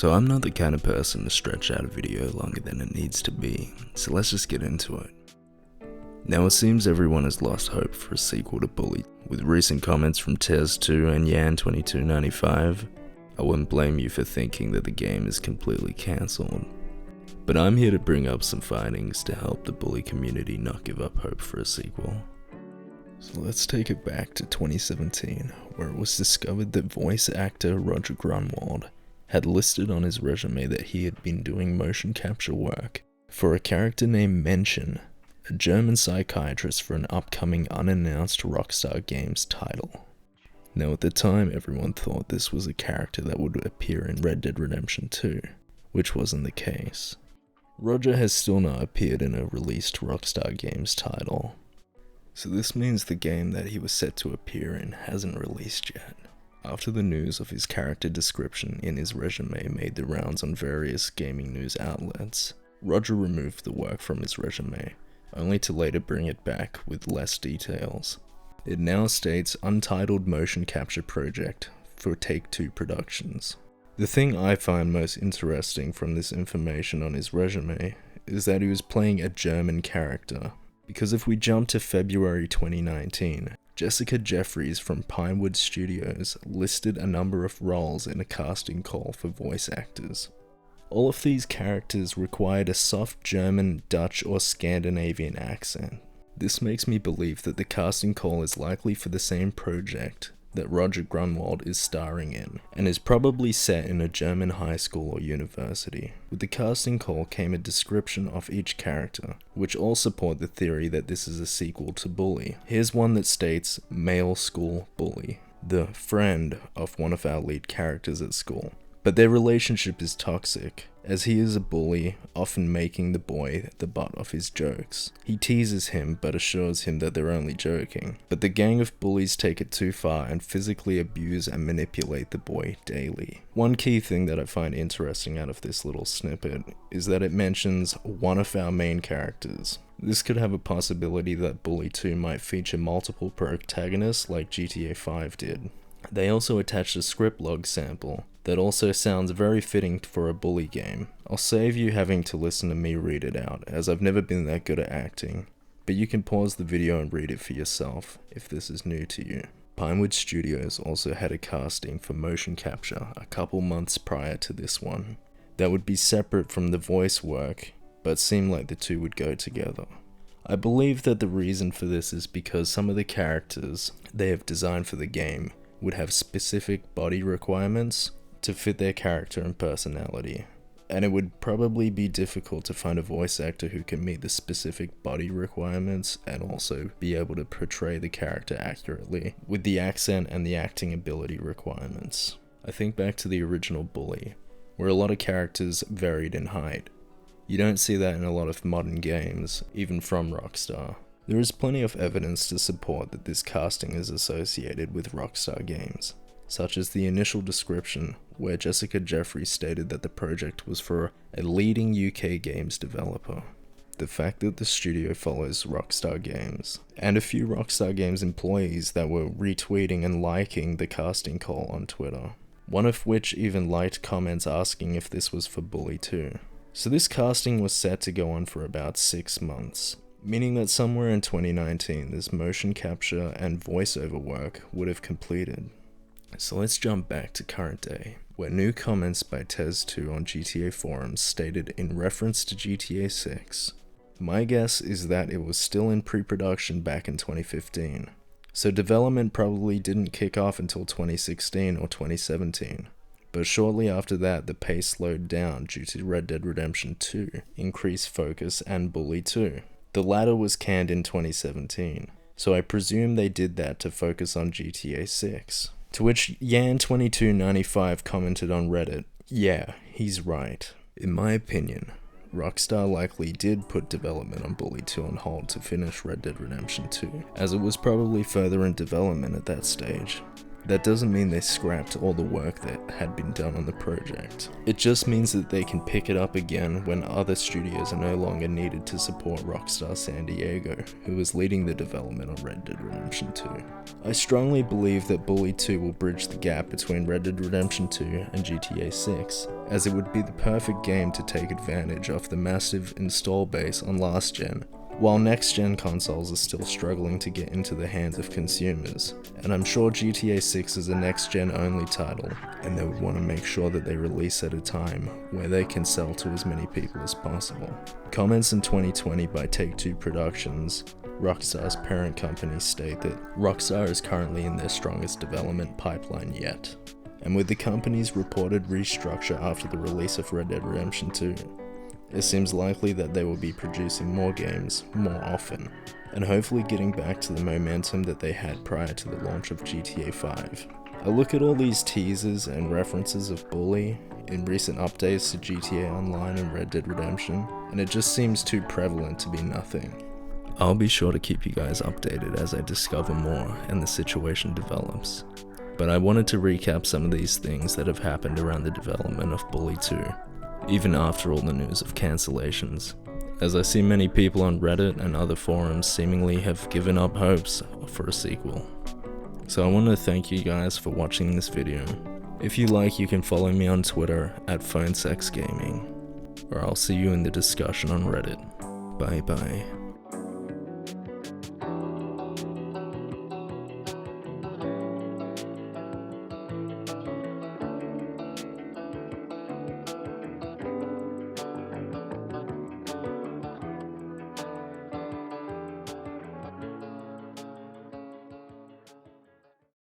So I'm not the kind of person to stretch out a video longer than it needs to be, so let's just get into it. Now it seems everyone has lost hope for a sequel to Bully. With recent comments from Tez2 and Yan2295, I wouldn't blame you for thinking that the game is completely cancelled. But I'm here to bring up some findings to help the Bully community not give up hope for a sequel. So let's take it back to 2017, where it was discovered that voice actor Roger Grunwald had listed on his resume that he had been doing motion capture work for a character named Mention, a German psychiatrist for an upcoming unannounced Rockstar Games title. Now at the time, everyone thought this was a character that would appear in Red Dead Redemption 2, which wasn't the case. Roger has still not appeared in a released Rockstar Games title, so this means the game that he was set to appear in hasn't released yet. After the news of his character description in his resume made the rounds on various gaming news outlets, Roger removed the work from his resume, only to later bring it back with less details. It now states Untitled Motion Capture Project for Take-Two Productions. The thing I find most interesting from this information on his resume is that he was playing a German character, because if we jump to February 2019, Jessica Jeffries from Pinewood Studios listed a number of roles in a casting call for voice actors. All of these characters required a soft German, Dutch, or Scandinavian accent. This makes me believe that the casting call is likely for the same project that Roger Grunwald is starring in, and is probably set in a German high school or university. With the casting call came a description of each character, which all support the theory that this is a sequel to Bully. Here's one that states, male school bully, the friend of one of our lead characters at school. But their relationship is toxic, as he is a bully, often making the boy the butt of his jokes. He teases him but assures him that they're only joking. But the gang of bullies take it too far and physically abuse and manipulate the boy daily. One key thing that I find interesting out of this little snippet is that it mentions one of our main characters. This could have a possibility that Bully 2 might feature multiple protagonists like GTA 5 did. They also attached a script log sample that also sounds very fitting for a Bully game. I'll save you having to listen to me read it out, as I've never been that good at acting, but you can pause the video and read it for yourself if this is new to you. Pinewood Studios also had a casting for motion capture a couple months prior to this one, that would be separate from the voice work, but seemed like the two would go together. I believe that the reason for this is because some of the characters they have designed for the game would have specific body requirements to fit their character and personality, and it would probably be difficult to find a voice actor who can meet the specific body requirements and also be able to portray the character accurately with the accent and the acting ability requirements. I think back to the original Bully, where a lot of characters varied in height. You don't see that in a lot of modern games, even from Rockstar. There is plenty of evidence to support that this casting is associated with Rockstar Games, such as the initial description where Jessica Jeffries stated that the project was for a leading UK games developer. The fact that the studio follows Rockstar Games, and a few Rockstar Games employees that were retweeting and liking the casting call on Twitter, one of which even liked comments asking if this was for Bully 2. So this casting was set to go on for about 6 months. Meaning that somewhere in 2019 this motion capture and voiceover work would have completed. So let's jump back to current day, where new comments by Tez2 on GTA forums stated in reference to GTA 6. My guess is that it was still in pre-production back in 2015, so development probably didn't kick off until 2016 or 2017. But shortly after that, the pace slowed down due to Red Dead Redemption 2, increased focus, and Bully 2. The latter was canned in 2017, so I presume they did that to focus on GTA 6. To which Yan2295 commented on Reddit, yeah, he's right. In my opinion, Rockstar likely did put development on Bully 2 on hold to finish Red Dead Redemption 2, as it was probably further in development at that stage. That doesn't mean they scrapped all the work that had been done on the project. It just means that they can pick it up again when other studios are no longer needed to support Rockstar San Diego, who is leading the development of Red Dead Redemption 2. I strongly believe that Bully 2 will bridge the gap between Red Dead Redemption 2 and GTA 6, as it would be the perfect game to take advantage of the massive install base on last gen, while next-gen consoles are still struggling to get into the hands of consumers. And I'm sure GTA 6 is a next-gen only title, and they would want to make sure that they release at a time where they can sell to as many people as possible. Comments in 2020 by Take-Two Productions, Rockstar's parent company, state that Rockstar is currently in their strongest development pipeline yet. And with the company's reported restructure after the release of Red Dead Redemption 2, it seems likely that they will be producing more games more often, and hopefully getting back to the momentum that they had prior to the launch of GTA 5. I look at all these teasers and references of Bully in recent updates to GTA Online and Red Dead Redemption, and it just seems too prevalent to be nothing. I'll be sure to keep you guys updated as I discover more and the situation develops. But I wanted to recap some of these things that have happened around the development of Bully 2. Even after all the news of cancellations, as I see many people on Reddit and other forums seemingly have given up hopes for a sequel. So I want to thank you guys for watching this video. If you like, you can follow me on Twitter at PhoneSexGaming, or I'll see you in the discussion on Reddit. Bye bye.